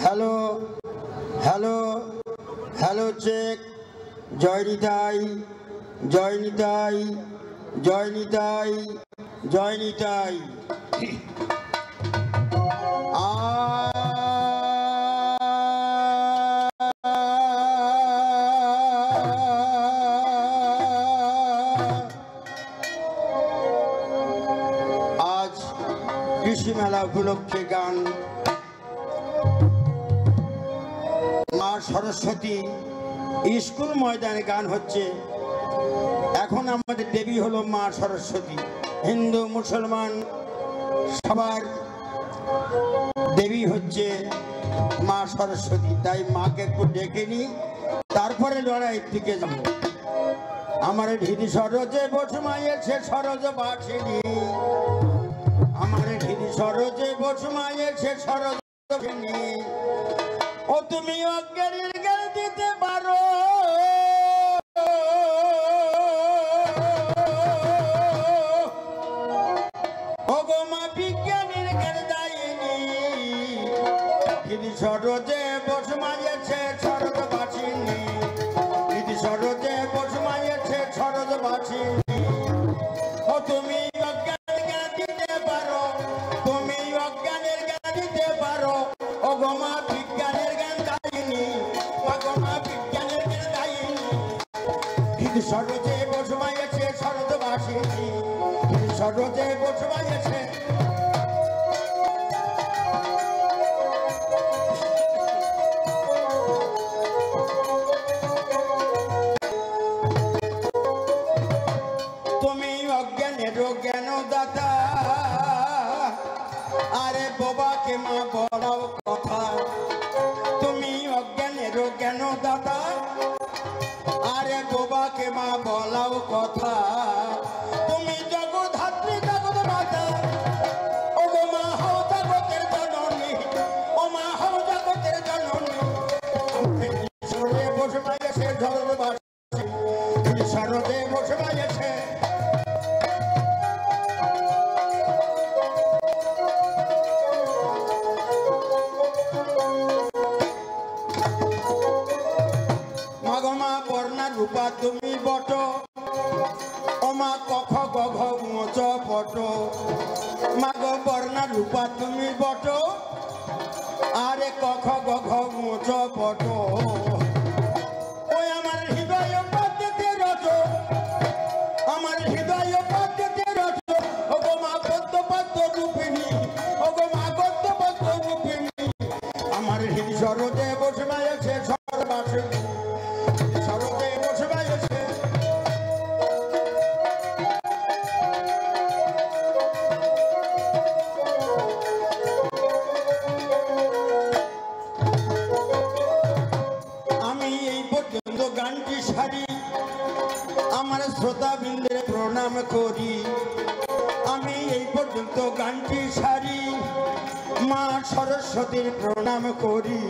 Hello hello hello check. জয় নিতাই, জয় নিতাই, জয় নিতাই, জয় নিতাই। আজ কৃষি মেলা উপলক্ষে গান মা সরস্বতী স্কুল ময়দানে গান হচ্ছে। এখন আমাদের দেবী হলো মা সরস্বতী। হিন্দু মুসলমান সবার দেবী হচ্ছে মা সরস্বতী। তাই মাকে একটু ডেকে নি, তারপরে লড়াইয়ের দিকে যাব। আমার ঢিদি সরজে বসমায়েছে সরজ বাসিনী, আমার ঢিদি সরজে বসমায়েছে সরজ বাসিনী। ও তুমি অজ্ঞানীর জ্ঞান দিতে পারো, ও গো মা বিজ্ঞানীর জ্ঞান দায়িনী। ঢিদি সরজে বসমায়েছে সরজ বাসিনী, ঢিদি সরজে বসমায়েছে সরজ বাসিনী। ও তুমি অজ্ঞানের জ্ঞান দিতে পারো, তুমি অজ্ঞানের জ্ঞান দিতে পারো, ও গো মা বিজ্ঞানের জ্ঞান দায়িনী, ও গো মা বিজ্ঞানের জ্ঞান দায়িনী। ঢিদি সরজে বসমায়েছে সরজ বাসিনী, ঢিদি সরজে বসমায়েছে। তুমি অজ্ঞানের জ্ঞান দাতা, আরে বাবাকে মা বলাও কথা। তুমি অজ্ঞানের জ্ঞান দাতা, আরে বাবাকে মা বলাও কথা। তুমি জগদ্ধাত্রী জগৎ মাতা, ও গো মা হও জগতের জননী, ও মা হও জগতের জননী। সরে বসে মায়েছে ঝড় বাসে, সরদে বসে মায়েছে। মা বর্ণা রূপা তুমি বট, ও মা কখ গঘ মোচ পট। মাগ বর্ণা রূপা তুমি বট, আরে কখ গঘ মোচ পট। ওই আমার হৃদয় পদ্ধতি রচ, আমার হৃদয় পদ্ধতি রচ। ও গো মা পদ্ম পদ্ম রূপিণী, ও গো মা পদ্ম পদ্ম রূপিণী। আমার হৃদয় সরদে বসে মায়েছে সর্বাসিনী, সরদে বসে মায়েছে। আমি এই পর্যন্ত গানটি সারি, আমার শ্রোতাবৃন্দের প্রণাম করি। আমি এই পর্যন্ত গানটি সারি, মা সরস্বতীর প্রণাম করি।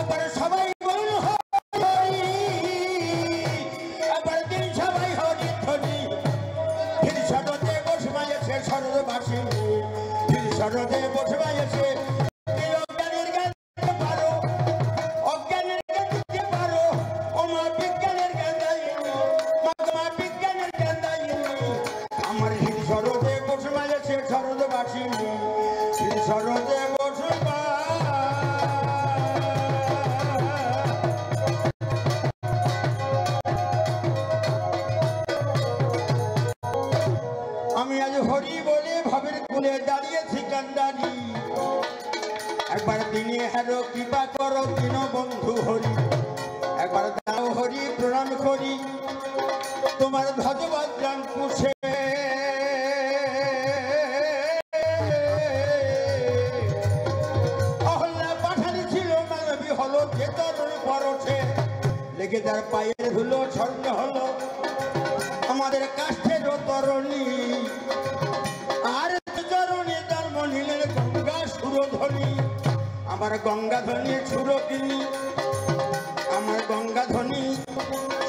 এবার সবাই বলুন হরি, এবার দিন সবাই হরি ধ্বনি। ফির সরদে বসে মায়েছে সরদ বাসিনী, ফির সরদে বসে মায়েছে। অজ্ঞানের জ্ঞান দিতে পারো, অজ্ঞানের জ্ঞান দিতে পারো, ও মা বিজ্ঞানের জ্ঞান দায়িনী, মা বিজ্ঞানের জ্ঞান দায়িনী। আমার হির সরদে বসে মায়েছে সরদ বাসিনী, হির সরদে বসে আমি আজ হরি বলে ভাবের কুলে দাঁড়িয়েছি কান্ডারি। একবার দিনে হেরো কৃপা করো দিন বন্ধু হরি, একবার দাও হরি প্রণাম করি তোমার ধ্বজবাদ প্রাণ পুষে। অহল্যা পাঠানি ছিল মানবী হলো যে তরুণ পরশে, লেগে তার পায়ের ধুলো স্বর্ণ হলো আমাদের কাষ্ঠের তরণী। আর চরণে জন্ম নিলেন গঙ্গা সুরধ্বনি, আমার গঙ্গা ধ্বনি সুরকিনী, আমার গঙ্গা ধ্বনি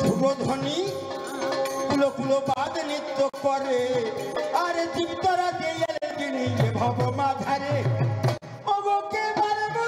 সুরধ্বনি। কুলো কুলো বাদ নৃত্য করে, আর জীবতরা দিয়ে যিনি ভব মাধারে। ও কে পারবো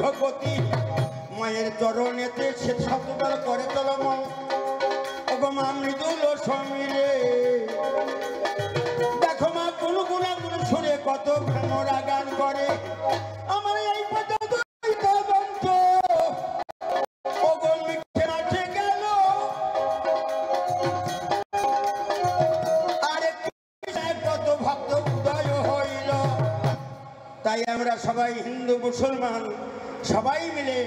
ভগবতী মায়ের চরণেতে সে শতদল করে তলমল। ওগো মা মৃদুল সমীরে দেখো মা কোন গুণাগুণ সুরে কত ভ্রমরা গান করে। আমার এই তাই আমরা সবাই হিন্দু মুসলমান সবাই মিলে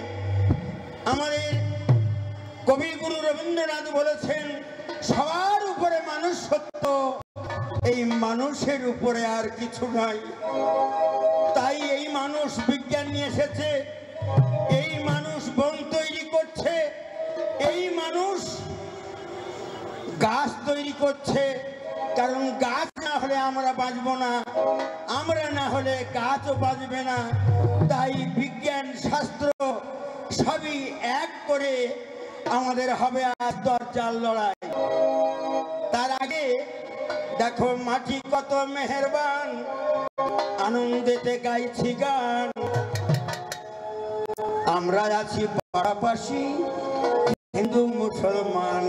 আমাদের কবিগুরু রবীন্দ্রনাথ বলেছেন সবার উপরে মানুষ সত্য, এই মানুষের উপরে আর কিছু নাই। তাই এই মানুষ বিজ্ঞান নিয়ে এসেছে, এই মানুষ বন তৈরি করছে, এই মানুষ গাছ তৈরি করছে। কারণ গাছ না হলে আমরা বাঁচব না, আমরা না হলে গাছও বাঁচবে না। তাই বিজ্ঞান শাস্ত্র সবই এক করে আমাদের হবে আজ দরজার লড়াই। তার আগে দেখো মাটি কত মেহেরবান, আনন্দেতে গাইছি গান। আমরা আছি পাশাপাশি হিন্দু মুসলমান।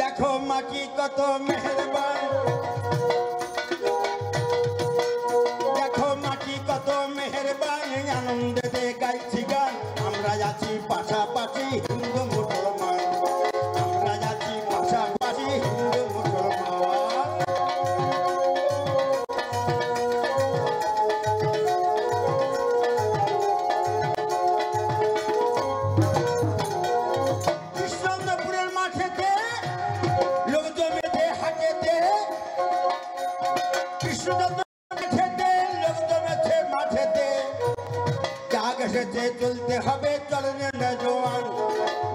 দেখো মাটি কত মেহেরবান, দেখো মাটি কত মেহেরবান, আনন্দেতে গাইছি গান। আমরা আছি পাশাপাশি হিন্দু মুসলমান, আমরা আছি পাশাপাশি হিন্দু মুসলমান। কৃষ্ণচন্দ্রপুরের মাঠেতে লোক জমেতে হাটেতে, কৃষ্ণচন্দ্র মাঠেতে লোক জমেছে মাঠেতে, জাগ এসেছে চলতে হবে চলনে জোয়ান।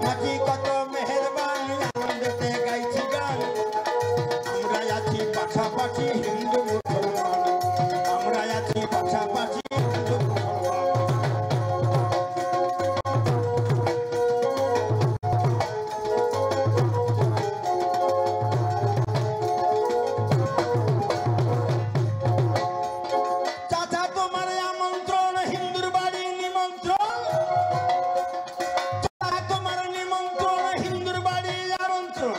মাটি কত মেহেরবান, আনন্দেতে গাইছি গান। আমরা আছি পাশাপাশি হিন্দু মুসলমান, আমরা আছি পাশাপাশি হিন্দু মুসলমান। চাচা তোমার আমন্ত্রণ, হিন্দুর বাড়ি নিমন্ত্রণ। চাচা তোমার নিমন্ত্রণ, হিন্দুর বাড়ি আমন্ত্রণ।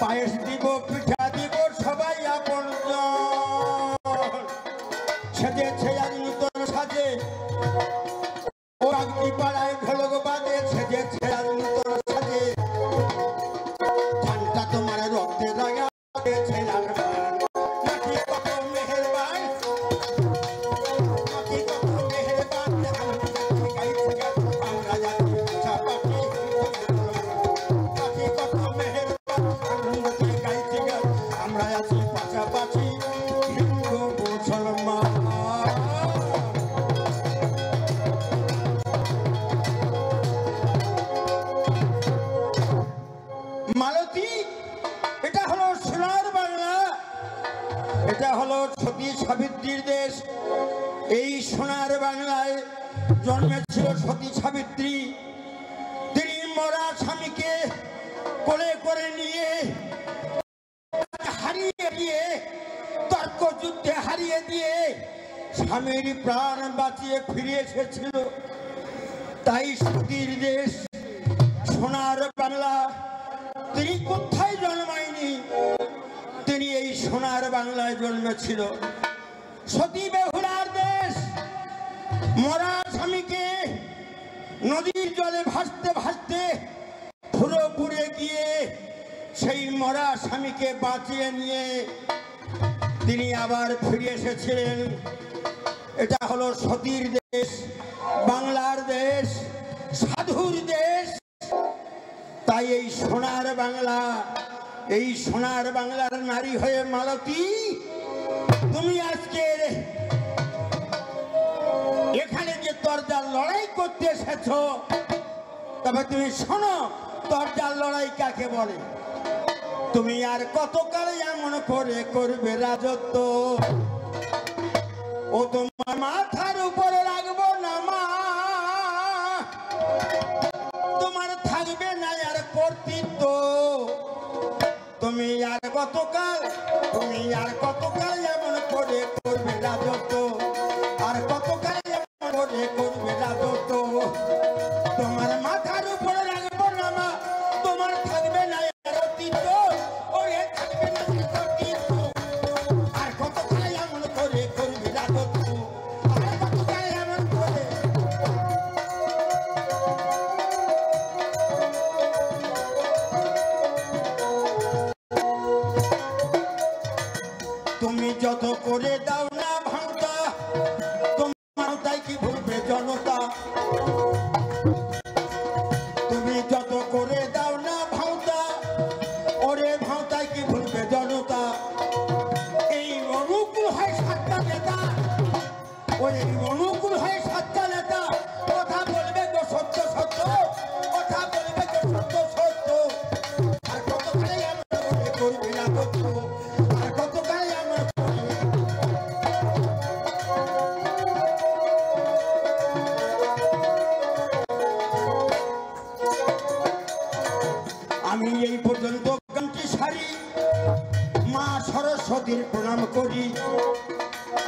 পায়েস দিব, পিঠা দিব, সবাই আপনজন। সেজেছে আজ নূতন সাজে, ও আগনি পাড়ায় ঢোলক বাজে। সেজেছে আজ নূতন সাজে, ধানটা তোমার রক্তে রাঙা হয়েছে লাল বান। মাটি কত মেহেরবান, মাটি কত মেহেরবান, আনন্দেতে গাইছি গান। আমরা আছি পাশাপাশি হিন্দু মুসলমান। মাটি কত মেহেরবান, আনন্দেতে গাইছি গান। আমরা আছি পাশাপাশি হিন্দু মুসলমান। মালতী, এটা হলো সোনার বাংলা, এটা হলো সতী সাবিত্রীর দেশ। এই সোনার বাংলায় জন্মেছিল সতী সাবিত্রী। তিনি মরা স্বামীকে কোলে করে নিয়ে হারিয়ে দিয়ে, তর্ক যুদ্ধে হারিয়ে দিয়ে স্বামীর প্রাণ বাঁচিয়ে ফিরে এসেছিল। তাই সতীর দেশ সোনার বাংলা। তিনি কোথায় জন্মায়নি, তিনি এই সোনার বাংলায় জন্মেছিল। সতী বেহুলার দেশ। মরা স্বামীকে নদীর জলে ভাসতে ভাসতে ফুরোপুরে গিয়ে সেই মরা স্বামীকে বাঁচিয়ে নিয়ে তিনি আবার ফিরে এসেছিলেন। এটা হলো সতীর দেশ, বাংলার দেশ, সাধুর দেশ। তাই এই সোনার বাংলা, এই সোনার বাংলার নারী হয়ে মালতী, তুমি আজকে এখানে যে দরজার লড়াই করতে এসেছ, তবে তুমি শোনো দরজার লড়াই কাকে বলে। তুমি আর কতকাল এমন করে করবে রাজত্ব, ও তোমার মাথার উপরে রাখবো না মা। তোমার থাকবে না আর কর্তৃত্ব। তুমি আর কতকাল, তুমি আর কতকাল এমন করে করবে রাজত্ব, আর কতকাল এমন করে যে করবে রাজত্ব তোমার মাথার উপরে রাখবো না মা তোমার থাকবে না অতীত ওরে থাকবে না অতীত আর কত কাল এমন করে করবে রাজত্ব আর কত কাল এমন করে তুমি যত করে দাও না ভাঙতা তোমার তাই কি ভুলবে জনতা তুমি যত করে দাও না ভাঙতা ওরে ভাঙতাই কি ভুলবে জনতা এই অনুকূল হয় সাতটা নেতা ওই অনুকূল হয় সাতটা নেতা কথা বলবে গো সত্য সত্য কথা বলবে গো সত্য সত্য আর কত কালে আমরা করবে না সত্য আর কত কালে আমরা আমি এই পর্যন্ত গানটি সারি মা সরস্বতীর প্রণাম করি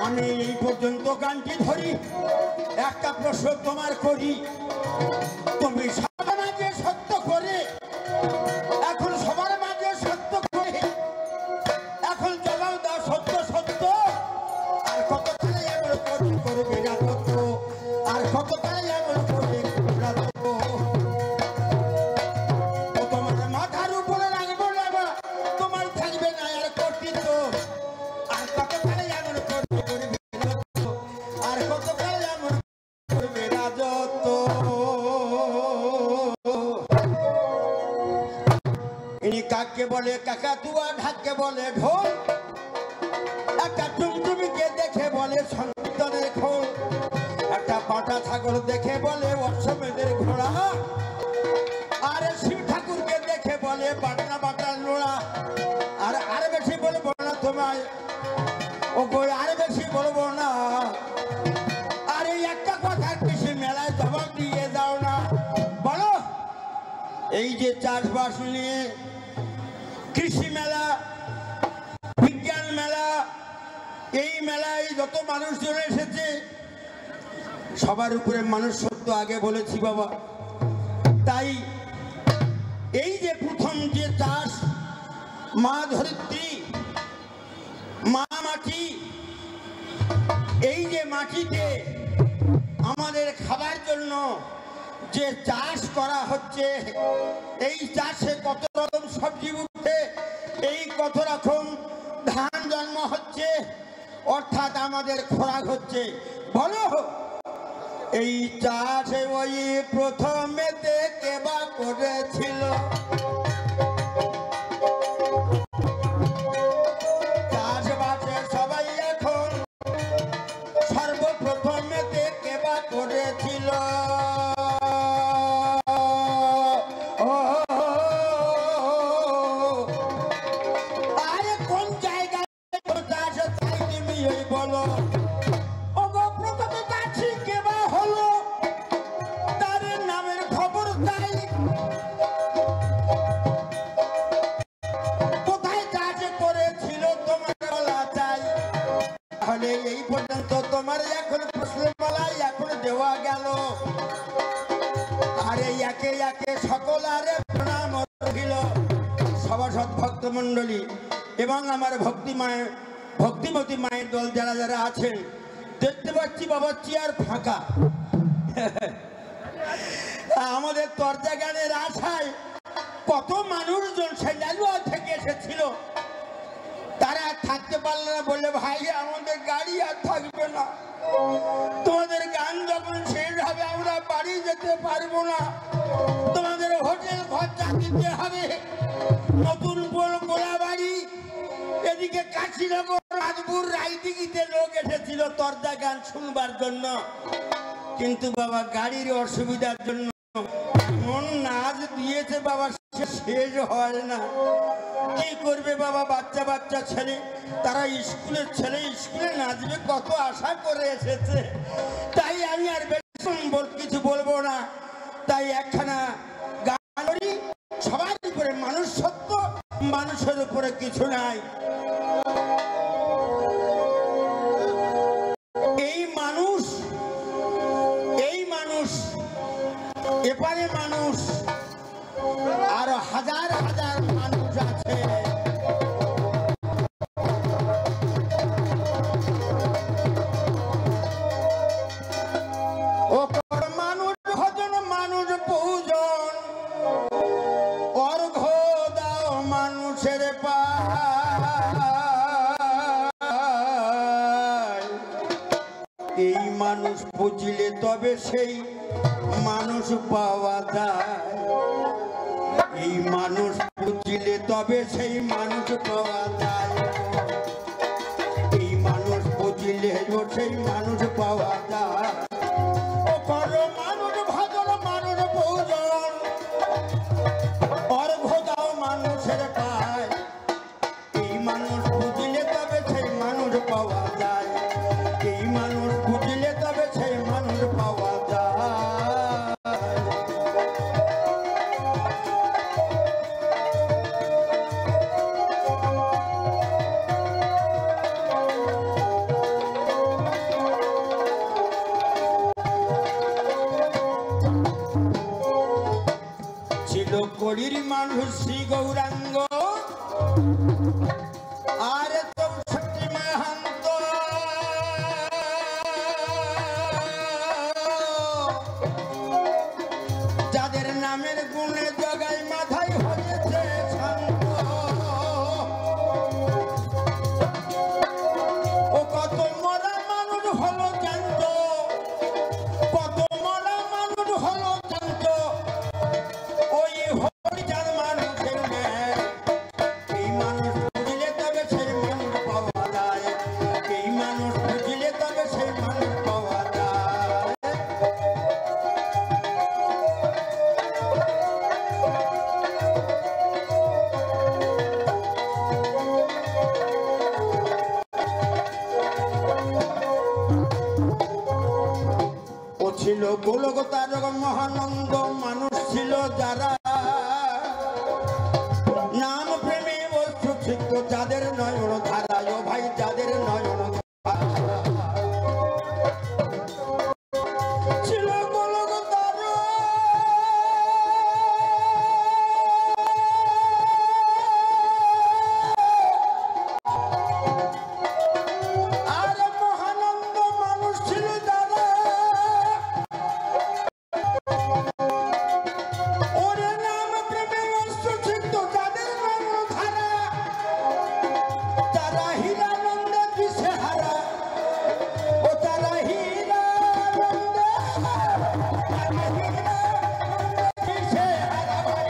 আমি এই পর্যন্ত গানটি ধরি একটা প্রশ্ন তোমার করি তুমি সবার মাঝে সত্য করে এখন সবার মাঝে সত্য করে এখন জবাব দাও সত্য সত্য আর কত কালে এমন করবে রাজত্ব আর কত কালে এমন করবে রাজত্ব তোমার মাথার উপরে রাখবো না তোমার থাকবে না আর কর্তৃত্ব আর কত কালে এমন করবে রাজত্ব আর কত কালে এমন করবে রাজত্ব ইনি কাককে বলে কাকাতুয়া ঢাককে বলে ঢোল একটা টুমটুমিকে দেখে বলে সন্তানের খোল একটা পাটা ছাগল দেখে বলে অশ্বমেধের ঘোড়া আরে শিব ঠাকুরকে দেখে বলে বাটনা বাটার নোড়া আর বেশি বলবো না তোমায় ও বই আর বেশি বলবো না আর এই একটা কথা কৃষি মেলায় জবাব দিয়ে যাও না বলো এই যে চাষবাস নিয়ে কৃষি মেলা বিজ্ঞান মেলা এই মেলায় যত মানুষজন এসেছে সবার উপরে মানুষ সত্য আগে বলেছি বাবা তাই এই যে প্রথম যে চাষ মা ধরিত্রী মা মাটি এই যে মাটিতে আমাদের খাবার জন্য যে চাষ করা হচ্ছে এই চাষে কত রকম সবজি উঠছে এই কত রকম ধান জন্ম হচ্ছে অর্থাৎ আমাদের খোরাক হচ্ছে বলো এই চাষে ওই প্রথমেতে কেবা করেছিল চাষবাসে সবাই এখন সর্বপ্রথমেতে কেবা করেছিল আরে কোন জায়গায় চাষ তাই তুমি ওই বলো এই পর্যন্ত তোমার এখন প্রশ্নমালাই এখন দেওয়া গেল আরে একে একে সকল আরে প্রণাম রহিল সভাসদ ভক্ত মন্ডলী এবং আমার ভক্তিমতী মায়ের দল যারা যারা আছেন দেখতে পাচ্ছি বাবা চেয়ার ফাঁকা আমাদের তরজা গানের আশায় কত মানুষজন সেজালুয়া থেকে এসেছিল তারা থাকতে পারলো না বললে ভাই আমাদের গাড়ি আর থাকবে না তোমাদের গান যখন শেষ হবে আমরা বাড়ি যেতে পারবো না তোমাদের হোটেল খরচা দিতে হবে নতুন গোলা বাড়ি এদিকে কাশীনগর রাজপুর রায়দিঘিতে লোক এসেছিল তরজা গান শুনবার জন্য কিন্তু বাবা গাড়ির অসুবিধার জন্য মন নাচ দিয়েছে বাবা শেষ হয় না কি করবে বাবা বাচ্চা বাচ্চা ছেলে তারা স্কুলের ছেলে স্কুলে নাচবে কত আশা করে এসেছে তাই আমি আর কিছু বলবো না তাই একখানা গান করি সবার উপরে মানুষ সত্য মানুষের উপরে কিছু নাই এই মানুষ হাজার হাজার মানুষ আছে। ও মানুষ ভজন মানুষ পূজন অর্ঘ দাও মানুষের পায়। এই মানুষ বুঝলে তবে সেই মানুষ পাওয়া যায়। এই মানুষ বুঝলে তবে সেই মানুষ পাওয়া যায়। এই মানুষ বুঝলে সেই মানুষ পাওয়া যায়। ও করো মানুষ ভজন মানুষ পূজন অর্ঘ দাও মানুষের পায়। এই মানুষ বুঝলে তবে সেই মানুষ পাওয়া যায়। এই মানুষ বুঝলে তবে সেই মানুষ পাওয়া যায়। ছিল কলির মানুষ শ্রী গৌরাঙ্গ আর চৌষট্টি মহান্ত। যাদের নামের গুণে জগাই মাথায় হয়েছে শান্ত। ও কত মরা মানুষ হলো জানত, কত মরা মানুষ হলো জানত। ওই হরিচাঁদ মানুষের ন্যায়। এই মানুষ বুঝলে তবে সেই মানুষ পাওয়া যায়। এই মানুষ বুঝলে তবে সেই মানুষ পাওয়া যায়। ও ছিল গোলক তারক মহানন্দ মানুষ ছিল যারা নাম প্রেমে বস্তু সিদ্ধ যাদের নয়ন ধারা। ও ভাই যাদের নয়ন ধারা ছিল গোলক তারক। আর মহানন্দ মানুষ ছিল যারা ওরে নাম প্রেমে বস্তু সিদ্ধ যাদের নয়ন ধারা। তারা হীরানন্দে দিশেহারা। ও তারা হীরানন্দে দিশেহারা ভাই।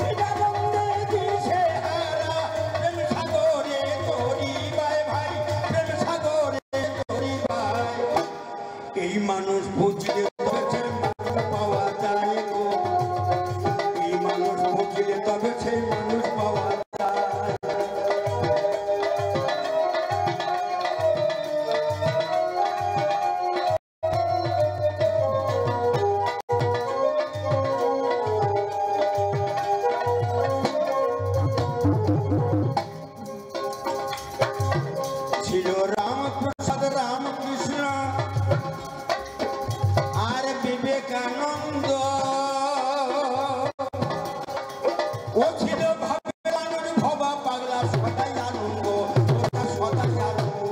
হীরানন্দে দিশেহারা। প্রেম সাগরে তরিবায় ভাই, প্রেম সাগরে তরিবায়। এই মানুষ বুঝলে তবে সেই মানুষ পাওয়া যায় গো। এই মানুষ বুঝলে তবে সেই মানুষ পাওয়া যায়। ছিল রামপ্রসাদ রামকৃষ্ণ আর বিবেকানন্দ। ও ছিল ভাবে মানুষ ভবা পাগলা সদাই আনন্দ। ওটা সদাই আনন্দ।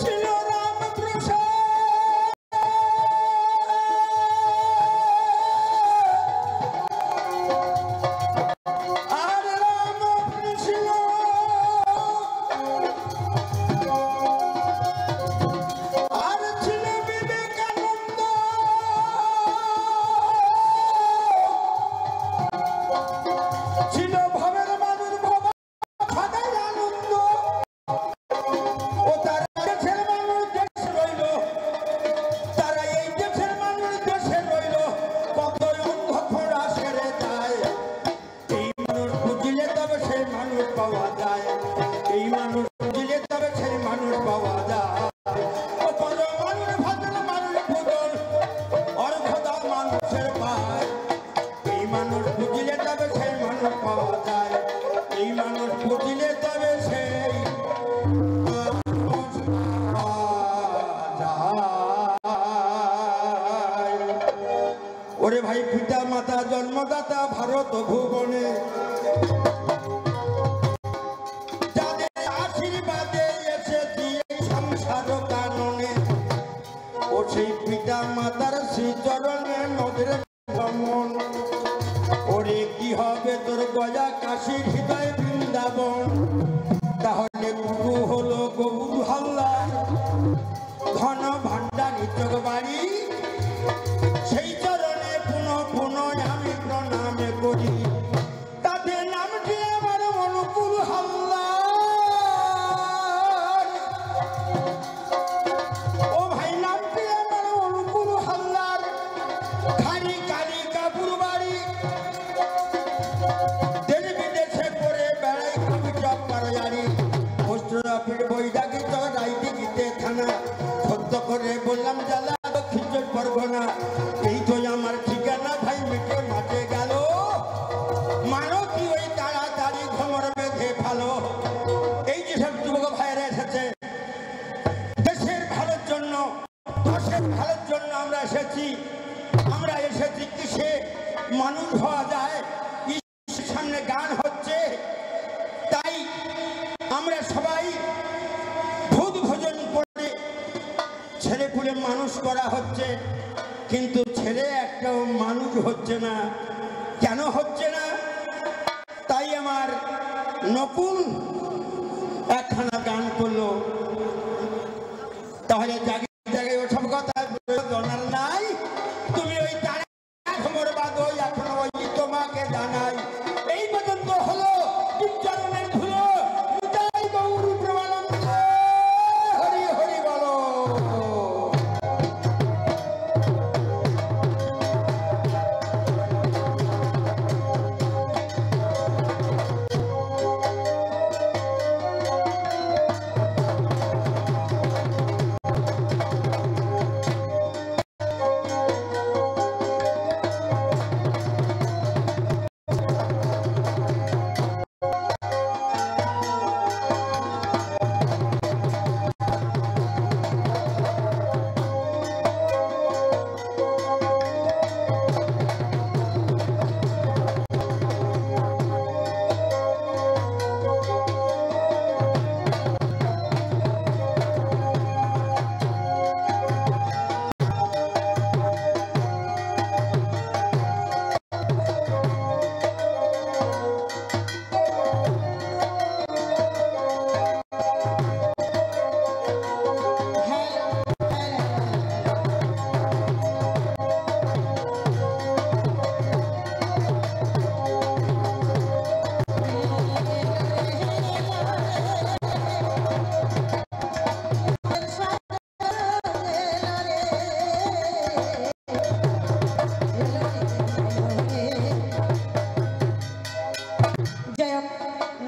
ছিল রামপ্রসাদ আর রামকৃষ্ণ। আর ছিল বিবেকানন্দ। মাতা জন্মদাতা ভারত ভুবনে, যাদের আশীর্বাদে এসেছি এই সংসার কাননে, ও সেই পিতা মাতার শ্রী চরণে মোদের ভ্রমণ। ওরে কি হবে তোর গয়া কাশীর হৃদয় বৃন্দাবন, তাহলে গুরু হলো গৌর হাল্লার ধন ভান্ডারী চোখ বাড়ি, সেই চরণে পুনঃ পুনঃ আমি প্রণামে করি। তাদের নামটি আমার অনুকূল হাল্লার, ও ভাই নামটি আমার অনুকূল হাল্লার, খালি কালি কাপুর বাড়ি, দেশ বিদেশে করে বেড়াই কবি চপ্পার জারি, অস্ট্রেলিয়া বৈরাগী তো রাইদিঘিতে থানা, সত্য করে বললাম জ্বালা দক্ষিণ চব্বিশ পরগনা, এই তো আমার ঠিকানা ভাই মিটে মাঠে গেল, মানো কি ওই তাড়াতাড়ি ঘমর বেঁধে ভালো। এই যেসব যুবক ভাইয়েরা এসেছে দেশের ভালোর জন্য, দেশের ভালোর জন্য আমরা এসেছি। আমরা এসেছি কিসে মানুষ হওয়া যায়, সামনে গান হচ্ছে, তাই আমরা সবাই ভূত ভোজন করে ছেলে পুলে মানুষ করা হচ্ছে, কিন্তু ছেলে একটাও মানুষ হচ্ছে না। কেন হচ্ছে না? তাই আমার নকুল একখানা গান করলো। তাহলে জায়গায় জায়গায় ওসব কথা জানার নাই, তুমি ওই খবর বাদো, এখনো ওই তোমাকে জানাই। এই পর্যন্ত হলো চরণের ধুলো, জয় গৌর প্রেমানন্দ, হরি হরি বলো।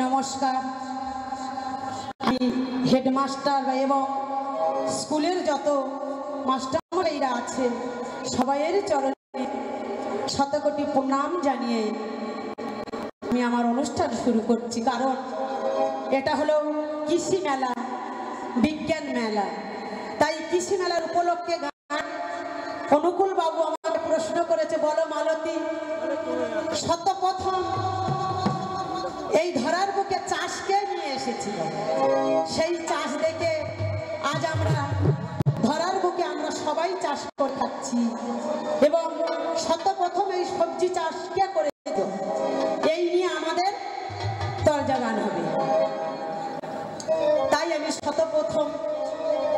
নমস্কার, আমি হেডমাস্টার এবং স্কুলের যত মাস্টারমশাইরা আছেন সবাইয়ের চরণে শতকোটি প্রণাম জানিয়ে আমি আমার অনুষ্ঠান শুরু করছি। কারণ এটা হলো কৃষি মেলা, বিজ্ঞান মেলা, তাই কৃষি মেলার উপলক্ষে গান। অনুকূল বাবু আমাকে প্রশ্ন করেছে, বলো মালতী, শতপ্রথম এই ধরার বুকে চাষকে নিয়ে এসেছিল, সেই চাষ দেখে আজ আমরা ধরার বুকে আমরা সবাই চাষ করে খাচ্ছি, এবং শতপ্রথম এই সবজি চাষ কে করে দিত, এই নিয়ে আমাদের তরজা গান হবে। তাই আমি শতপ্রথম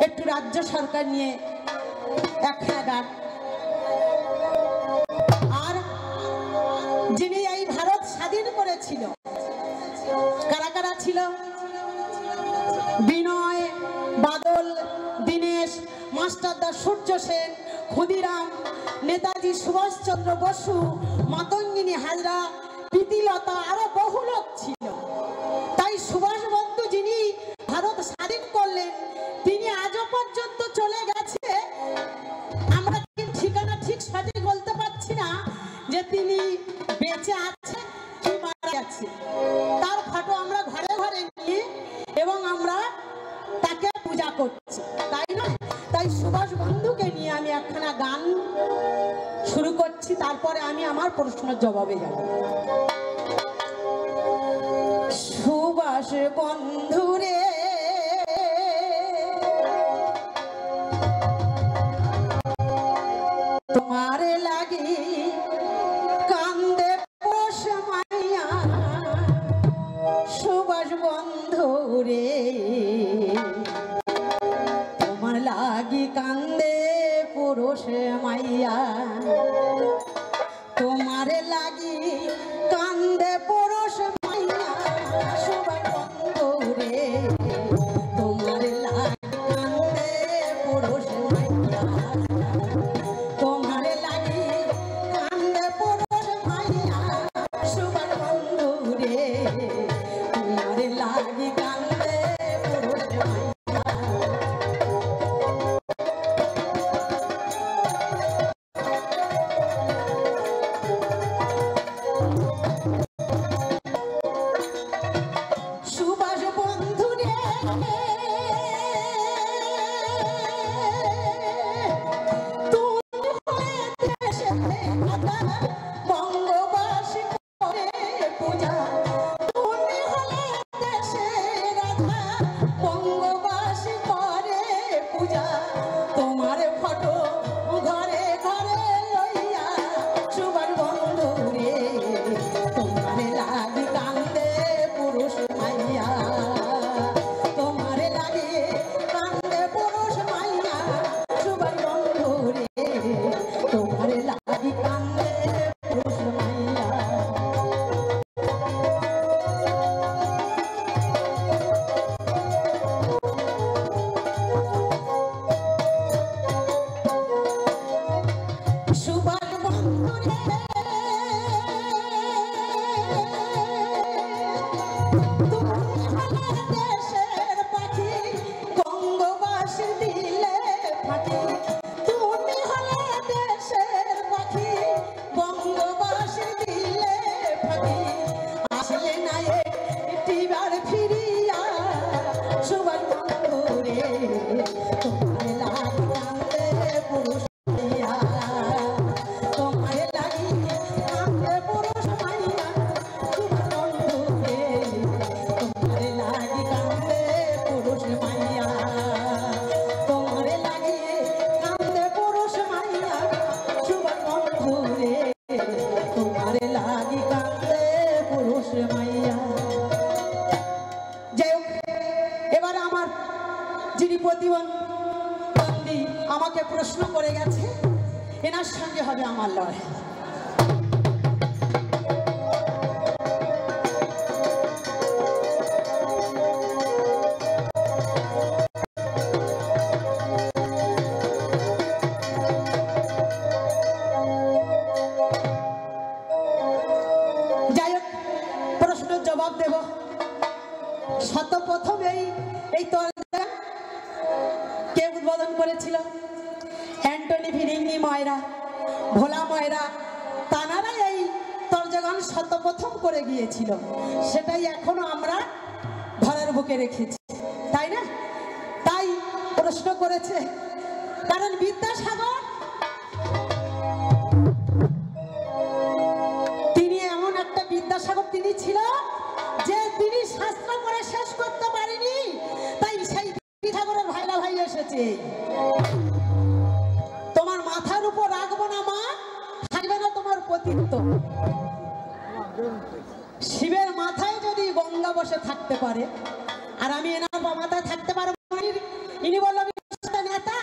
একটু রাজ্য সরকার নিয়ে একখানা গান। আর যিনি এই ভারত স্বাধীন করেছিল কারা কারা ছিল? বিনয়, বাদল, দীনেশ, মাস্টারদা সূর্য সেন, ক্ষুদিরাম, নেতাজি সুভাষচন্দ্র বসু, মাতঙ্গিনী হাজরা, প্রীতিলতা, আরো বহু লোক ছিল। তাই সুভাষ বন্ধু যিনি ভারত স্বাধীন করলেন, তিনি আজও পর্যন্ত চলে গেছে। আমরা ঠিকানা ঠিক সঠিক বলতে পারছি না যে তিনি বেঁচে আছে কি মারা গেছে। তার ফটো আমরা ঘরে ঘরে নিয়ে এবং আমরা তাকে পূজা করছি, তাই না? তাই সুভাষ বন্ধুকে নিয়ে আমি একখানা গান শুরু করছি, তারপরে আমি আমার প্রশ্নের জবাবে যাব। সুবাস বন্ধুরে তোমার লাগি কান্দে পোষ মাইয়া, সুবাস বন্ধুরে তোমার লাগি কান্দে পুরুষ মাইয়া, তোমার লাগি কান্দে পুরুষ মাইয়া, সুবাস বন্ধুরে তোমার লাগি কান্দে পুরুষ মাইয়া, তোমার লাগি কান্দে পুরুষ মাইয়া, সুবাস বন্ধুরে তোমার লাগি কান্দে পুরুষ মাইয়া। সুবাস বন্ধুরে তুমি হয়ে দেশেতে কথা, বঙ্গবাসী করে পূজা, তুমি হলে দেশে রাধা, বঙ্গবাসী করে পূজা, তোমার ফটো ঘরে ঘরে লইয়া, সুবাস বন্ধুরে তোমার লাগি কান্দে পুরুষ মাইয়া, তোমার লাগি কান্দে পুরুষ মাইয়া, সুবাস বন্ধুরে তোমার লাগি কান্দে পুরুষ মাইয়া। সুবাস বন্ধুরে তুমি হলে দেশের পাখি, বঙ্গবাসী দিলে ফাঁকি, তুমি হলে দেশের পাখি, বঙ্গবাসী দিলে ফাঁকি, আসলে না একটিবার ফিরিয়া, সুবাস বন্ধুরে তোমার লাগি কান্দে পুরুষ মাইয়া, তোমার লাগি কান্দে পুরুষ মাইয়া, সুবাস বন্ধুরে তোমার লাগি কান্দে পুরুষ মাইয়া, তোমার লাগি কান্দে পুরুষ মাইয়া, সুবাস বন্ধুরে তোমার লাগি কান্দে পুরুষ মাইয়া। যাই হোক, এবার আমার যিনি প্রতিবন্ধী আমাকে প্রশ্ন করে গেছে, এনার সঙ্গে হবে আমার লড়াই। যাই হোক, প্রশ্নের জবাব দেব। সর্বপ্রথম এই তরজা কে উদ্বোধন করেছিল? অ্যান্টনি ভিরিঙ্গি ময়রা, ভোলা ময়রা, তানারা এই তরজাগান সর্বপ্রথম করে গিয়েছিল, সেটাই এখনো আমরা ঘরের বুকে রেখেছি, তাই না? তাই প্রশ্ন করেছে, কারণ বিদ্যাসাগর তিনি এমন একটা বিদ্যাসাগর তিনি ছিল যে তিনি শাস্ত্র পড়ে শেষ করতে পারেনি, তাই সেই বিদ্যাসাগরের ভাইরা ভাই এসেছে। তোমার মাথার উপর রাখবো না মা, থাকবে না তোমার পতিত্ব। শিবের মাথায় যদি গঙ্গা বসে থাকতে পারে, আর আমি এনার মাথায় থাকতে পারবো, ইনি বলল নেতা,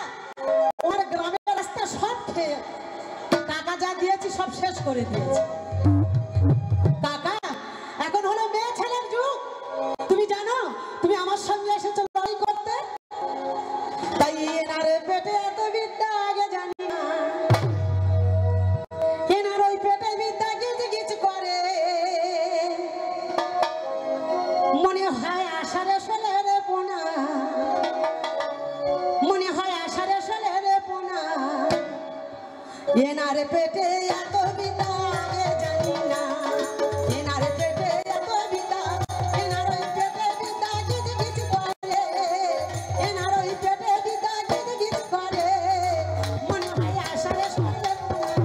ওর গ্রামের রাস্তা সব খেয়ে টাকা যা দিয়েছি সব শেষ করে দিয়েছি। কাকা, এখন হলো মেয়ে ছেলের যুগ, তুমি জানো, তুমি আমার সঙ্গে এসেছো লড়াই করতে, তাই এনার পেটে এত বিদ্যা আগে জানি না, এনার ওই পেটে বিদ্যা গিজ গিজ করে, মনে হয় আষাঢ়ে শোলে রে পোনা, মনে হয় আষাঢ়ে শোলে রে পোনা, এনার পেটে এত বিদ্যা আগে জানি না, এনার পেটে এত বিদ্যা, এনার ওই পেটে বিদ্যা গিজ গিজ করে, এনার ওই পেটে বিদ্যা গিজ গিজ করে, মনে হয় আষাঢ়ে শোলে পোনা,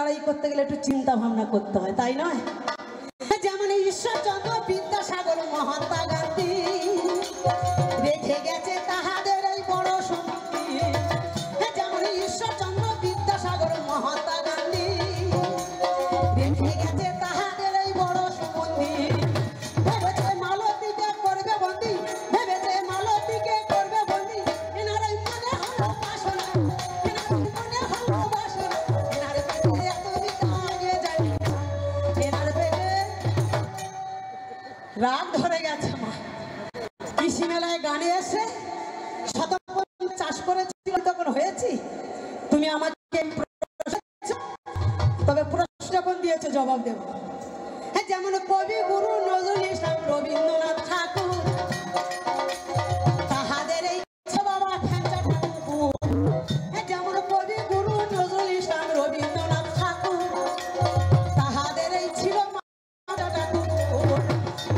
লড়াই করতে গেলে একটু চিন্তা ভাবনা করতে হয়, তাই নয়? যেমন ঈশ্বরচন্দ্র বিদ্যাসাগর মহাত্মা গান্ধী রেখে গেছে তাহাদের এই বড় সম্পত্তি। যেমন ঈশ্বরচন্দ্র বিদ্যাসাগর মহাত্মা গান্ধী রেখে গেছে তাহাদের এই বড় সম্পত্তি। ভেবেছে মালতীকে করবে বন্দি, ভেবেছে মালতীকে করবে বন্দি। এনারাই মনে হলো বাসনা, মনে হলো বাসনা। এনার পেটে এত আগে যাই না, এনার পেটে রাগ ধরে গেছে। মা কৃষি মেলায় গানে এসে শতপথম চাষ করেছিল, তখন হয়েছি তুমি আমাকে তবে প্রশ্ন যখন দিয়েছে জবাব দেব। হ্যাঁ, যেমন কবি গুরু নজরুল ইসলাম রবীন্দ্রনাথ ঠাকুর তাহাদের এই বাবা ফ্যাঁচা ঠাকুর। হ্যাঁ, যেমন কবি গুরু নজরুল ইসলাম রবীন্দ্রনাথ ঠাকুর তাহাদের এই ছিল ফ্যাঁচা ঠাকুর।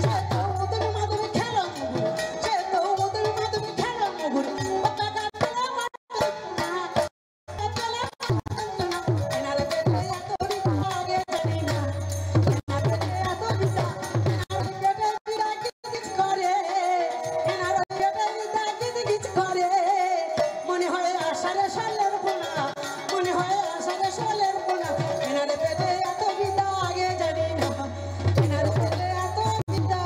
সে তো ওদের মাধবী খেলা মুগুর, সে তো ওদের মাধবী খেলা মুগুর। ও কাকা পেলে না, পেলে না। এনার পেটে এত বিদ্যা আগে জানি না, এনার পেটে এত বিদ্যা, এনার পেটে বিদ্যা কিচ করে, এনার পেটে বিদ্যা কিচ করে। মনে হয় আষাঢ়ে সালের পোনা, মনে হয় আষাঢ়ে সালের পোনা। এনার পেটে এত বিদ্যা আগে জানি না, এনার পেটে এত বিদ্যা।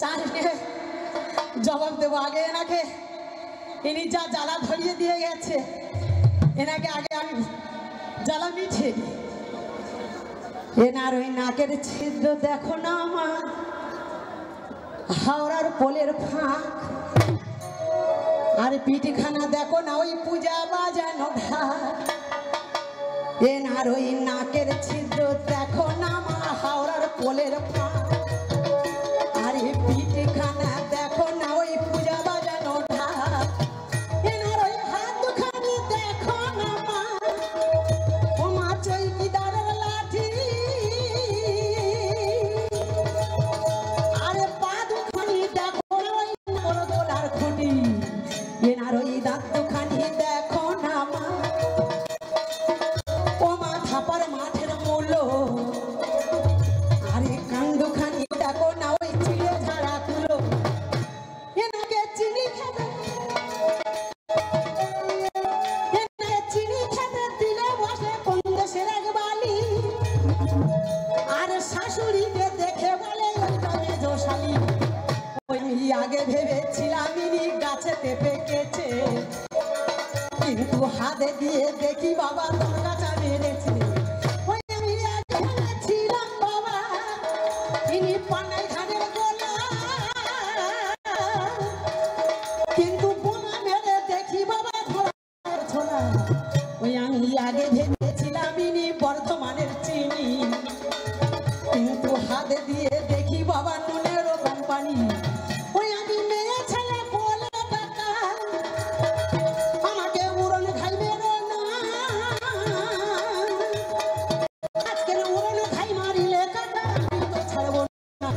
চাষকে জবাব দেবো আগে এনাকে। ইনি যা জ্বালা ধরিয়ে দিয়ে গেছে, এনাকে আগে আমি জ্বালা মিঠে দিই। এনার ওই নাকের ছিদ্র দেখো না আমার, হাওড়ার পোলের ফাঁক। আর পিঠিখানা দেখো না ওই পূজা বাজানো ঢাক। এনার ওই নাকের ছিদ্র দেখো না আমার, হাওড়ার পোলের ফাঁক। আরে পিঠিখানা দেখো না ওই পূজা বাজানো ঢাক। এনার ওই হাত দুখানি দেখো না মা, ও মা চৌকিদারের লাঠি। আরে পা দুখানি দেখো না ওই বড় খুঁটি। এনার ওই দাঁত দুখানি দেখো না মা, ও মা থাপার মাঠের মূল্য। আরে কাণ্ডখানি দেখো না ওই চিড়ে ঝাড়া তুলো। এনাকে চিনি খেতে, এনাকে চিনি খেতে দিলে বসে কোন দেশের এক বালি। আর শাশুড়িকে দেখে বলে ওইটা মেজশালী। ওই আগে ভেবেছিলাম ইনি গাছেতে পেকেছে, কিন্তু হাতে দিয়ে দেখি বাবা দরগাটা মেরেছে। ওই আমি আগে ভেবেছিলাম বাবা ইনি পানাই ধানের গোলা, কিন্তু বোমা মেরে দেখি বাবা ছোলা। ওই আমি আগে ভেবেছিলাম ইনি বর্ধমানের চিনি, কিন্তু হাতে দিয়ে দেখি বাবা নুনেরও কোম্পানি। ওই আমি মেয়ে ছেলে বলে টাকা, আমাকে উড়ন খাইবে না। আজকের উড়ন খাই মারিলে কাকা আমি তো ছাড়বো না।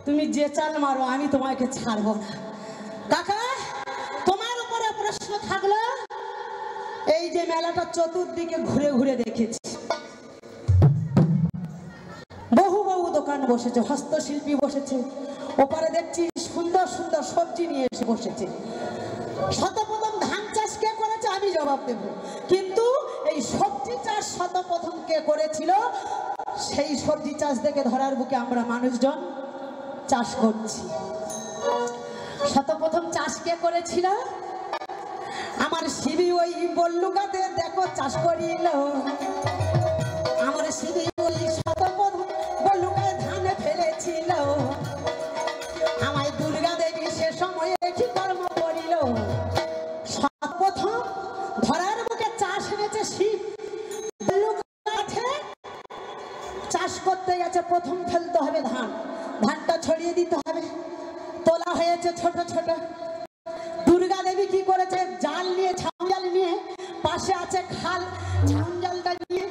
তুমি যে চাল মারো আমি তোমাকে ছাড়বো না। কাকা, তোমার উপরে প্রশ্ন থাকলো। এই যে মেলাটা চতুর্দিকে ঘুরে ঘুরে দেখেছি, বহু বহু দোকান বসেছে, হস্তশিল্পী বসেছে, ওপারে দেখছি সুন্দর সুন্দর সবজি নিয়ে এসে বসেছে। শতপ্রথম ধান চাষ কে করেছে আমি জবাব দেব, কিন্তু এই সবজি চাষ শতপ্রথম কে করেছিল সেই সবজি চাষ দেখে ধরার বুকে আমরা মানুষজন চাষ করছি। শতপ্রথম চাষ কে করেছিল? আমার শিবি ওই বল্লুকাতে দেখো চাষ করিল। আমার শিবি ওই শতপ্রথম বল্লুকায় ধান ফেলেছিল। আমায় দুর্গা দেবী সে সময়ে কি কর্ম করিল? শতপ্রথম ধরার বুকে চাষ এনেছে শিব। বল্লুকাঠে চাষ করতে গেছে, প্রথম ফেলতে হবে ধান, ধানটা ছড়িয়ে দিতে হবে। তোলা হয়েছে ছোট ছোট। দুর্গা দেবী কি করেছে? জাল নিয়ে, ছাউন জাল নিয়ে, পাশে আছে খাল, ছাউন জালটা নিয়ে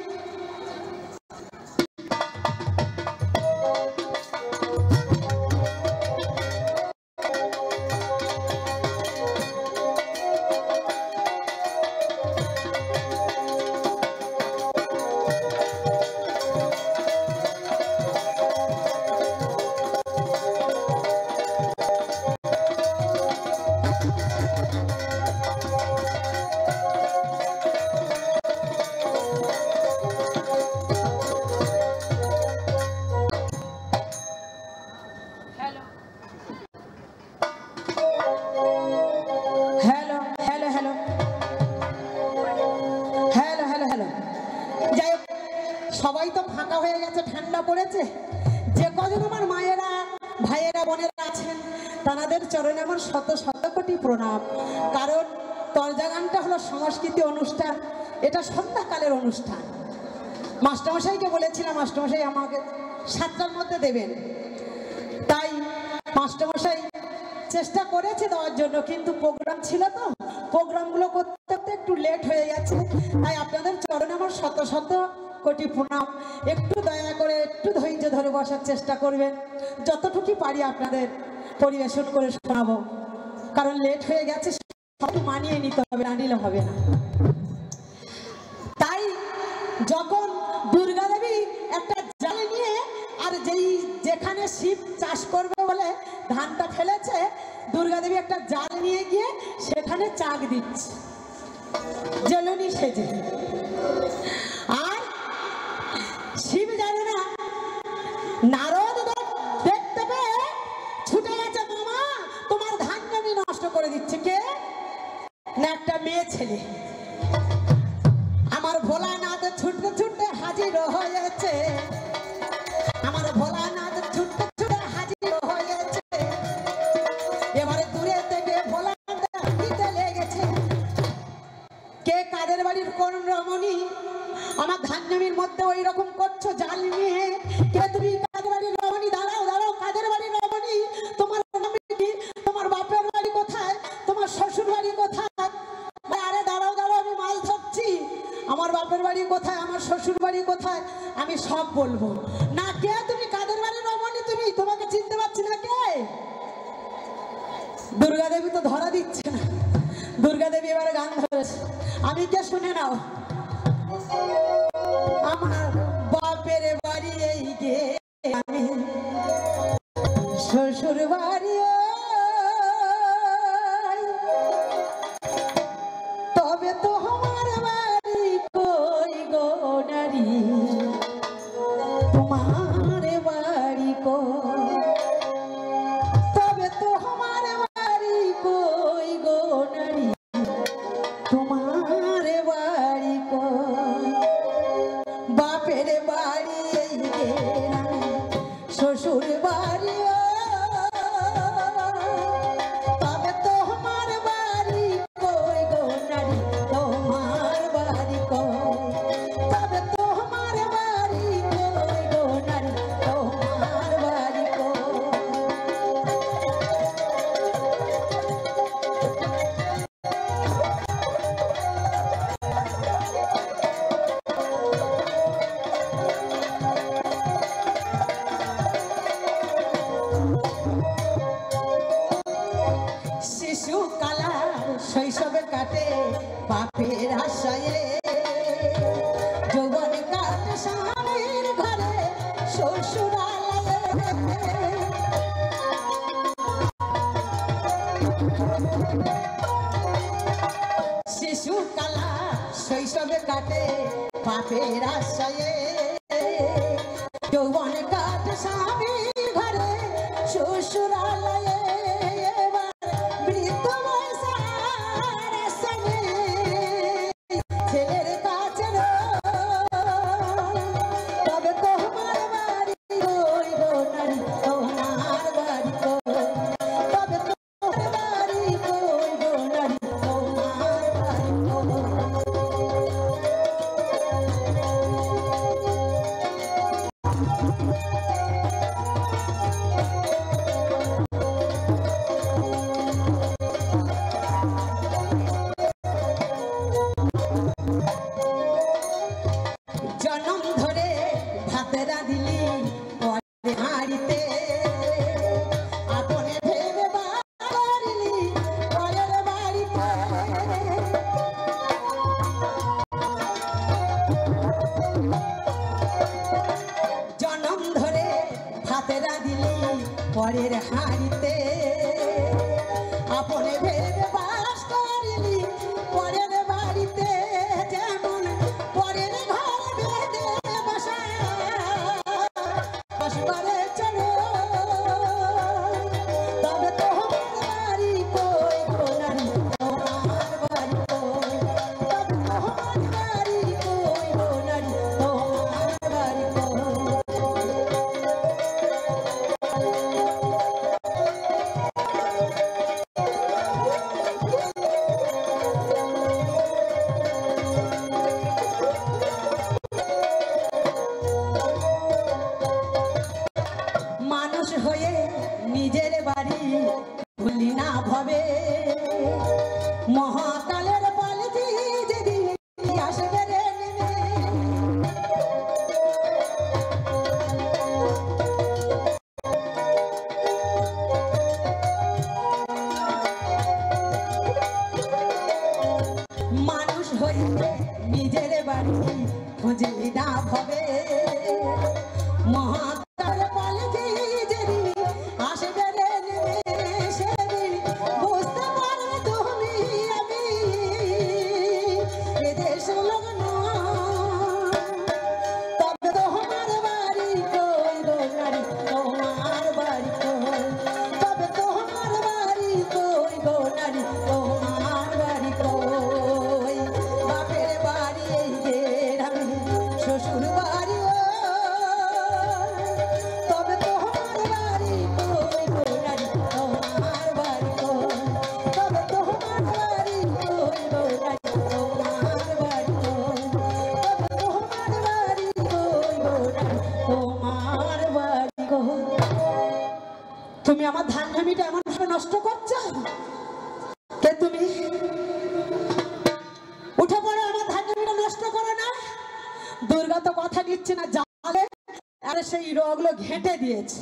সবাই তো ফাঁকা হয়ে গেছে, ঠান্ডা পড়েছে। যে কজন আমার মায়েরা, ভাইয়েরা, বোনেরা আছেন তাদের চরণে আমার শত শত কোটি প্রণাম। কারণ তরজা গানটা হলো সংস্কৃতি অনুষ্ঠান, এটা সন্ধ্যাকালের অনুষ্ঠান। মাস্টারমশাইকে বলেছিলাম মাস্টারমশাই আমাকে 7টার মধ্যে দেবেন, তাই মাস্টারমশাই চেষ্টা করেছে দেওয়ার জন্য, কিন্তু প্রোগ্রাম ছিল তো, প্রোগ্রামগুলো করতে করতে একটু লেট হয়ে গেছে। তাই আপনাদের চরণে আমার শত শত কোটি প্রণাম। একটু দয়া করে একটু ধৈর্য ধরে বসার চেষ্টা করবেন, যতটুকু পারি আপনাদের পরিবেশন করে শোনাবো। কারণ লেট হয়ে গেছে, সব মানিয়ে নিতে হবে, না নিলে হবে না। তাই যখন দুর্গা দেবী একটা জাল নিয়ে, আর যেখানে শিব চাষ করবে বলে ধানটা ফেলেছে, দুর্গা দেবী একটা জাল নিয়ে গিয়ে সেখানে চাক দিচ্ছে জেলনি সেজে। আর শিব জানে না, নারদ দেখতে পেয়ে ছুটে গেছে, মামা তোমার ধান জমি নষ্ট করে দিচ্ছে কে? না একটা মেয়ে ছেলে। আমার ভোলানাথ ছুটতে ছুটতে হাজির হয়েছে, আমার ভোলানাথ ছুটতে ছুটতে হাজির হয়েছে। এবারে দূরে থেকে ভোলানাথ দিতে লেগেছে, কে কাদের বাড়ির কোন রমণী আমার ধান জমির মধ্যে ওই রকম করছো জাল নিয়ে? কে তুমি? কাদের বাড়ির রমণী? দাঁড়াও দাঁড়াও, কাদের বাড়ির রমণী? তোমার নাম কি? তোমার বাপের বাড়ি কোথায়? তোমার শ্বশুর বাড়ি কোথায়? আরে দাঁড়াও দাঁড়াও, আমি মাছ ধরছি। আমার বাপের বাড়ি কোথায়, আমার শ্বশুর বাড়ি কোথায়, আমি সব বলবো। না কে তুমি? কাদের বাড়ির রমণী তুমি? তোমাকে চিনতে পারছি না কে? দুর্গা দেবী তো ধরা দিচ্ছে না। দুর্গা দেবী এবারে গান ধরেছে, আমি কে শুনে নাও। আমার বাপের বাড়ি এই গে, আমি শ্বশুর বাড়ি তবে তো আমার বাড়ি কই গো নারী, তোমার বাড়ি কই? তবে তো আমার বাড়ি কই গো নারী, তোমার বাড়ি কই? বাপের বাড়ি এই গে, আমি শ্বশুর বাড়ি তবে তোমার বাড়ি কই গো নারী, তোমার বাড়ি কই? তবে তোমার বাড়ি কই গো নারী, তোমার বাড়ি কই? শৈশবে কাটে বাপের আশায়ে, যৌবনে কাটে স্বামীর ঘরে শ্বশুরালয়ে। শিশুকালা শৈশবে কাটে বাপের আশায়ে, যৌবনে কাটে স্বামীর ঘরে শ্বশুরালয়ে। পরের হাড়িতে আপনে ভেবে বাস করিলি, পরের বাড়িতে যেমন পরের ঘর বেঁধে বসা বাস করে চলো। তবে তোমার বাড়ি কই গো নারী, তোমার বাড়ি কই? তবে তোমার বাড়ি কই গো নারী, তোমার নিজের বাড়ি খুঁজলি না ভবে মহাকাল পালকে যেদিন আসবে রে নেমে সেদিন বুঝতে পারবে তুমি আমি এদেশ লোক নয় তবে তোমার বাড়ি কই গো নারী তোমার বাড়ি কই তবে তোমার বাড়ি কই গো নারী তোমার বাড়ি কই বাপের বাড়ি এই গ্রামে শ্বশুর বাড়ি তবে তোমার বাড়ি কই গো নারী তোমার বাড়ি কই তবে তোমার বাড়ি কই গো নারী তোমার বাড়ি কই তবে তোমার বাড়ি কই গো নারী তোমার বাড়ি কই তুমি আমার ধান জমিটা এমন ভাবে নষ্ট করছো কে তুমি উঠে পড়ে আমার ধান জমিটা নষ্ট করো না দুর্গা তো কথা দিচ্ছে না জালে আরে সেই রোগগুলো ঘেঁটে দিয়েছে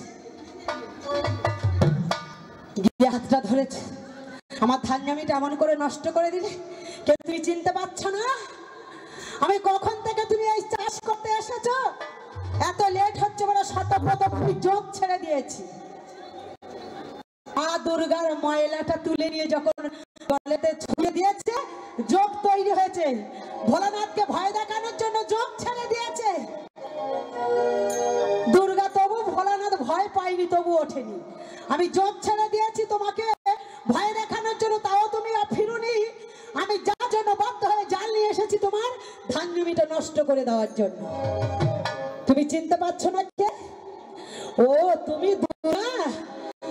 গিয়ে হাতটা ধরেছে আমার ধান জমিটা এমন করে নষ্ট করে দিলে কে তুমি চিনতে পারছো না আমি কখন থেকে তুমি এই চাষ করতে এসেছো এত লেট হচ্ছে বলে শতপ্রত তুমি যোগ ছেড়ে দিয়েছি মা দুর্গার ময়লাটা তুলে নিয়ে যখন গলেতে ছুঁয়ে দিয়েছে যোগ তৈরি হয়েছে ভোলানাথকে ভয় দেখানোর জন্য যোগ ছেড়ে দিয়েছে দুর্গা তবু ভোলানাথ ভয় পাইনি তবু ওঠেনি আমি যোগ ছেড়ে দিয়েছি তোমাকে ভয় দেখানোর জন্য তাও তুমি ফিরুনি আমি যার জন্য বাধ্য হয়ে জাল নিয়ে এসেছি তোমার ধান জমিটা নষ্ট করে দেওয়ার জন্য তুমি চিনতে পারছো না কে ও তুমি দুর্গা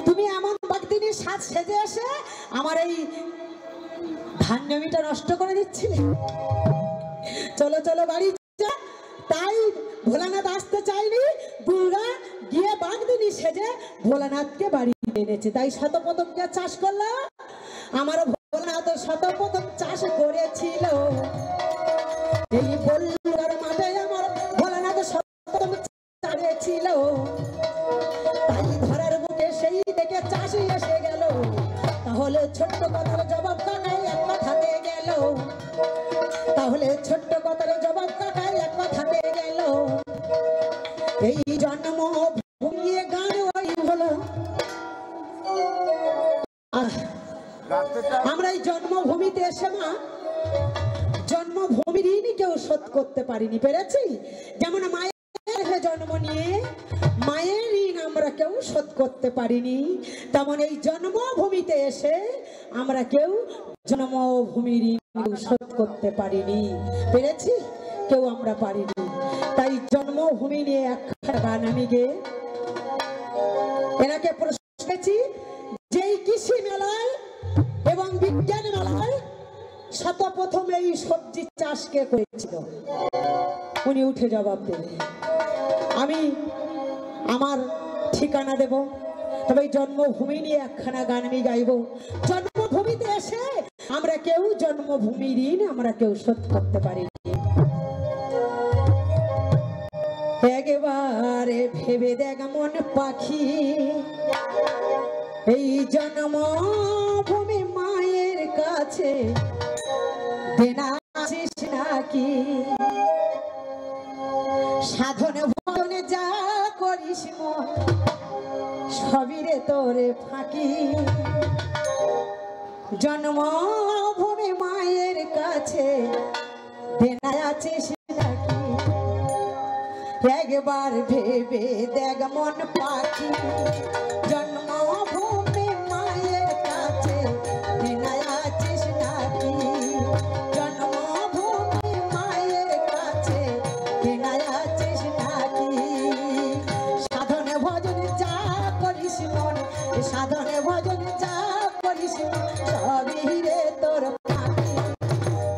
তুমি এমন বাগদিনী সাজ সেজে এসে আমার এই ধান জমিটা নষ্ট করে দিচ্ছিলে চলো চলো বাড়ি তাই ভোলানাথ আসতে চাইনি দুর্গা গিয়ে বাগদিনী সেজে ভোলানাথকে বাড়ি এনেছে তাই শতপ্রথমকে চাষ করলো আমার ভোলানাথ শতপ্রথম চাষ করেছিল এই বল্লুর মাঠে আমার ভোলানাথ শতপ্রথম চাষিয়েছিল তাই ধরার মুখে সেই থেকে চাষি এসে গেল তাহলে ছোট্ট কথার জবাব কাকাই এক কথাতে গেল তাহলে ছোট্ট কথার জবাব কাকাই এক কথাতে গেল এই জন্ম ভূমিয়ে গান ওই হলো আমরা এই জন্মভূমিতে এসে মা জন্মভূমির ঋণই কেউ শোধ করতে পারিনি পেরেছি যেমন মায়ের জন্ম নিয়ে মায়ের ঋণ আমরা কেউ শোধ করতে পারিনি তেমন এই জন্মভূমিতে এসে আমরা কেউ জন্মভূমির ঋণ শোধ করতে পারিনি পেরেছি কেউ আমরা পারিনি তাই জন্মভূমি নিয়ে একটা গান আমি গেয়ে এনাকে প্রশ্ন করেছি যেই কৃষি মেলায় এবং বিজ্ঞান মেলায় শতপ্রথম এই সবজি চাষ কে করেছিল উনি উঠে জবাব দেবে আমি আমার ঠিকানা দেব তবে জন্মভূমি নিয়ে একখানা গান আমি গাইব জন্মভূমিতে এসে আমরা কেউ জন্মভূমির ঋণ আমরা কেউ শোধ করতে পারিনি একবারে ভেবে দেখ মন পাখি এই জন্মভূমি মায়ের কাছে দেনা আছিস নাকি সাধনে ভজনে যা করিস মন সবই রে তোরে ফাঁকি জন্মভূমি মায়ের কাছে দেনা আছিস নাকি একবার ভেবে দেখ মন পাখি জন্মভূমি মায়ের কাছে দেনা আছিস নাকি জন্মভূমি মায়ের কাছে দেনা আছিস নাকি সাধনে ভজনে যা করিস মন সাধনে ভজনে যা করিস মন সবই রে তোর ফাঁকি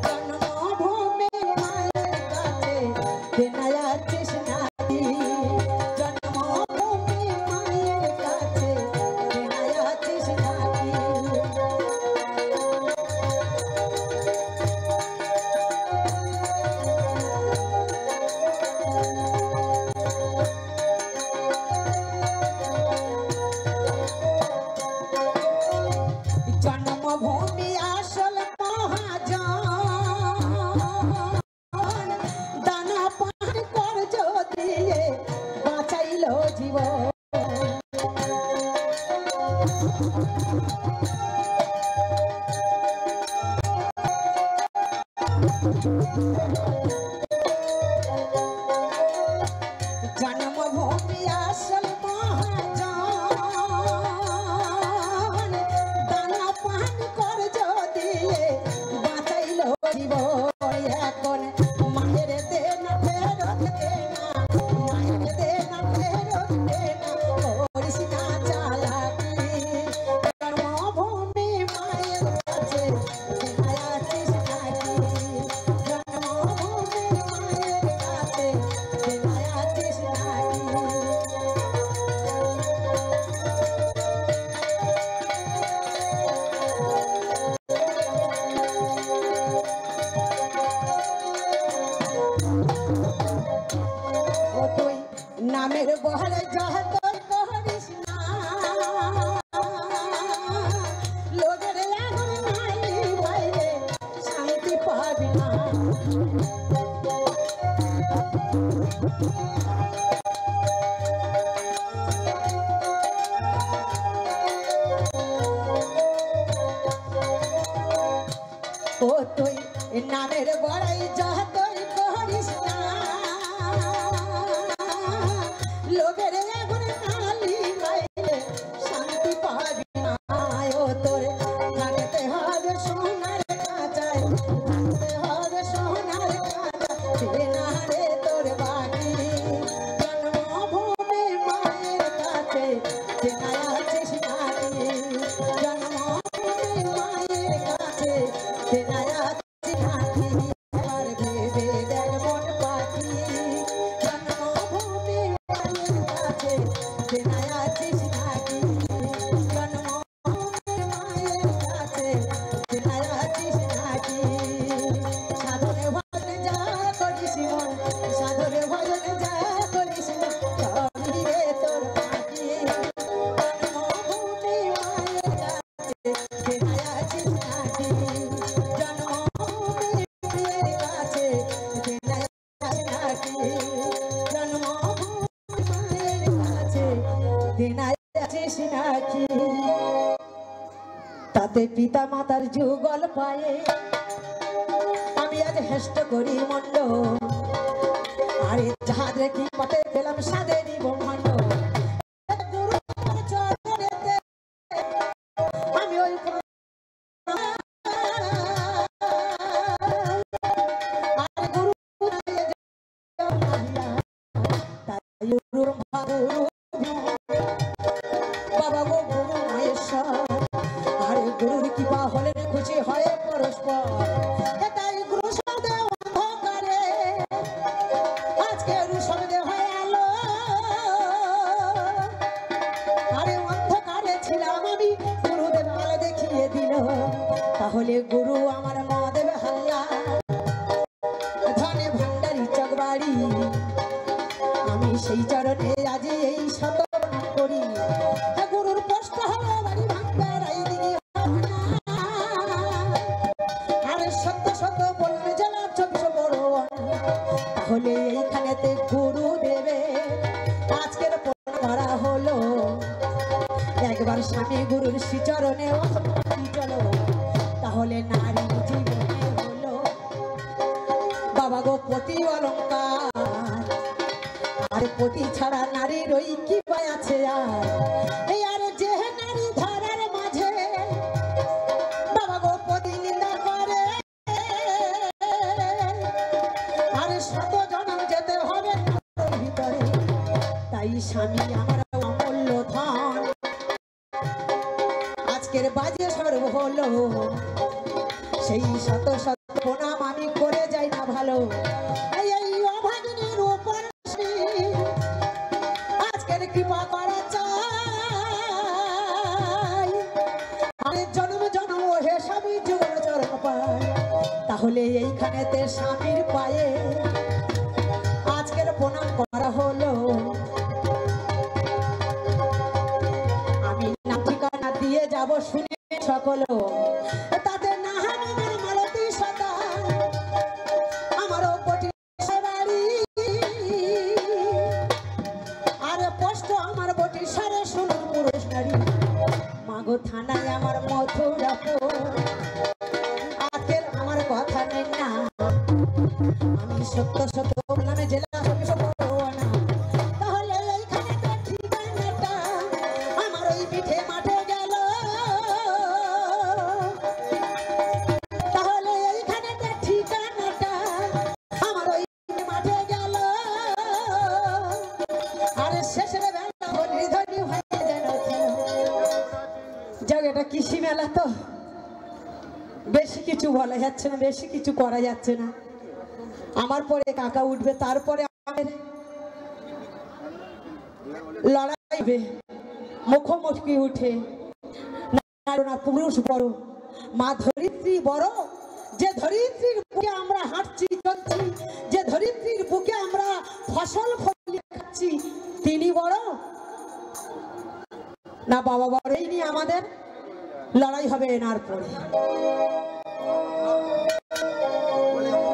জন্মভূমি মায়ের কাছে দেনা আছিস নাকি জন্মভূমি মায়ের কাছে জন্মভূমি আসল মহাজন দানা পান কর দিয়ে বাঁচাইল জীবন এখন মায়ের দে না ফেরত দে না মায়ের দে না ফেরত দে না করিস না চালাকি জন্মভূমি মায়ের কাছে আছিস নাকি জন্মভূমি মায়ের কাছে আছিস নাকি ও তুই নামের বহরে যতই করিস না লোকের এখন নাই বাইরে শান্তি পাবি না ও তুই নামের বড়াই যতই করিস না লোকের এখন নালি বাইরে শান্তি পাবি না ও তোর থাকতে হবে সোনার কাঁচায় থাকতে হবে সোনার কাঁচায় না রে তোর বাকি জন্মভূমি মায়ের কাছে চেনায় আছিস নাকি জন্মভূমি মায়ের কাছে চেনায় আছিস নাকি এবার ভেবে দেখ মন পাখি জন্মভূমি মায়ের কাছে চেনায় আছিস নাকি জন্মভূমি মায়ের কাছে চেনায় আছিস নাকি সাধনে ভজনে যা করিস মন সাধনে ভজনে যা করিস মন সবই রে তোর পাখি জন্মভূমি মায়ের কাছে চেনায় আছিস নাকি জন্মভূমি মায়ের কাছে চেনায় আছিস নাকি জন্মভূমি মায়ের কাছে চেনায় আছিস নাকি তাতে পিতা মাতার যুগল পায়ে আমি আজ হেষ্ট করি মন্ড আরে যাহাদের কি পথে পেলাম সাদেরই ব্রহ্মাণ্ড গুরু চরণেতে আমি ওই আর গুরু তাই গুরু বাবা গো গুরু মহেশ্বর আরে গুরুর কৃপা হলে খুশি হয় পরস্পর তাই গুরু শব্দে অন্ধকারে আজকে গুরু শব্দে হয় আলো আরে অন্ধকারে ছিলাম আমি গুরুদেব আলো দেখিয়ে দিল তাহলে গুরু আমার মহাদেব হাল্লা ধনে ভান্ডারি চকবাড়ি আমি সেই চরণে আজ এই শত প্রণাম করি গুরুর কষ্ট হলো বাড়ি ভাঙ্গার এই দিকে আরে সত্য সত্য বলবে জেলা 24 বড় তাহলে এইখানেতে গুরু দেবে আজকের প্রণাম করা হলো একবার স্বামী গুরুর শ্রীচরণে চলো তাহলে নারী জীবনে হলো বাবা গো পতি অলঙ্কার আর পতি ছাড়া নারীর ওই কি পায় আছে আর এই আরে যে নারী ধরার মাঝে বাবা গো পতি নিন্দা করে আরে শত জনম যেতে হবে ভিতরে তাই স্বামী আমার অমূল্য ধন আজকের বাজে সর্ব হলো সেই শত শত প্রণাম আমি করে যাই না ভালো এই অভাগিনীর উপর আজকের কৃপা করা চাই আরে জন্ম জন্ম হে স্বামী যুগল চরণ পায় তাহলে এইখানেতে স্বামীর পায়ে আজকের প্রণাম করা হলো আমি নাম ঠিকানা দিয়ে যাব শুনে সকল তাতে না আমার মালতী সদা আমারও কোটি বাড়ি আরে পোস্ট আমার বটি সারে শুনুন পুরুষ নারী মাগো থানায় আমার মথুরাপুর আজকের আমার কথা নেই না আমি সত্য সত্য নামে জেলা অফিস পরোয়ানা। তাহলে এইখানে তো ঠিকানাটা আমার ওই পিঠে মাঠে গেল। তাহলে এইখানে তো ঠিকানাটা আমার ওই পিঠে মাঠে গেল। আরে শেষের বেলা হলি ধনি হয়ে যেন যাক, এটা কৃষি মেলা তো বেশি কিছু বলা যাচ্ছে না, বেশি কিছু করা যাচ্ছে না। আমার পরে কাকা উঠবে, তারপরে আমাদের লড়াই হবে, মুখোমুখি উঠে না পুরুষ বড় মা ধরিত্রী বড়। যে ধরিত্রীর বুকে আমরা হাঁটছি চলছি, যে ধরিত্রীর বুকে আমরা ফসল ফলিয়ে খাচ্ছি, তিনি বড় না বাবা বড়? এই নিয়ে আমাদের লড়াই হবে এনার পরে।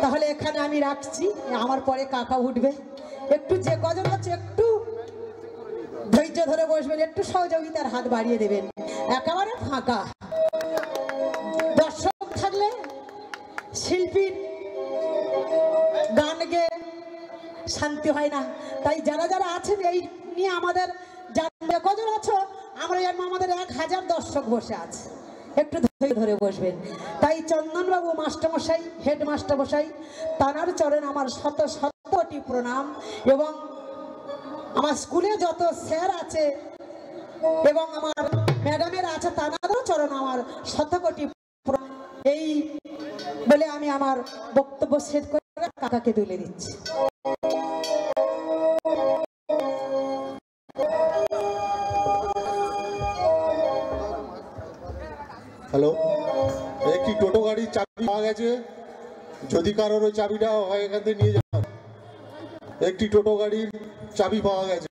তাহলে এখানে আমি রাখছি, আমার পরে কাকা উঠবে। একটু যে কজন আছে একটু ধৈর্য ধরে বসবেন, একটু সহযোগিতার হাত বাড়িয়ে দেবেন। একেবারে ফাঁকা দর্শক থাকলে শিল্পীর গান গেয়ে শান্তি হয় না। তাই যারা যারা আছেন এই নিয়ে আমাদের জানবে কজন আছো, আমরা জানবো আমাদের 1000 দর্শক বসে আছে, একটু ধৈর্য ধরে বসবেন। তাই চন্দনবাবু মাস্টারমশাই, হেড মাস্টারমশাই, তানার চরণ আমার শত শতটি প্রণাম। এবং আমার স্কুলে যত স্যার আছে এবং আমার ম্যাডামের আছে, তানারও চরণ আমার শতকোটি প্রণাম। এই বলে আমি আমার বক্তব্য শেষ করে কাকাকে তুলে দিচ্ছি। হ্যালো, একটি টোটো গাড়ির চাবি পাওয়া গেছে, যদি কারোর ওই চাবিটা হয় এখান থেকে নিয়ে যান। একটি টোটো গাড়ির চাবি পাওয়া গেছে।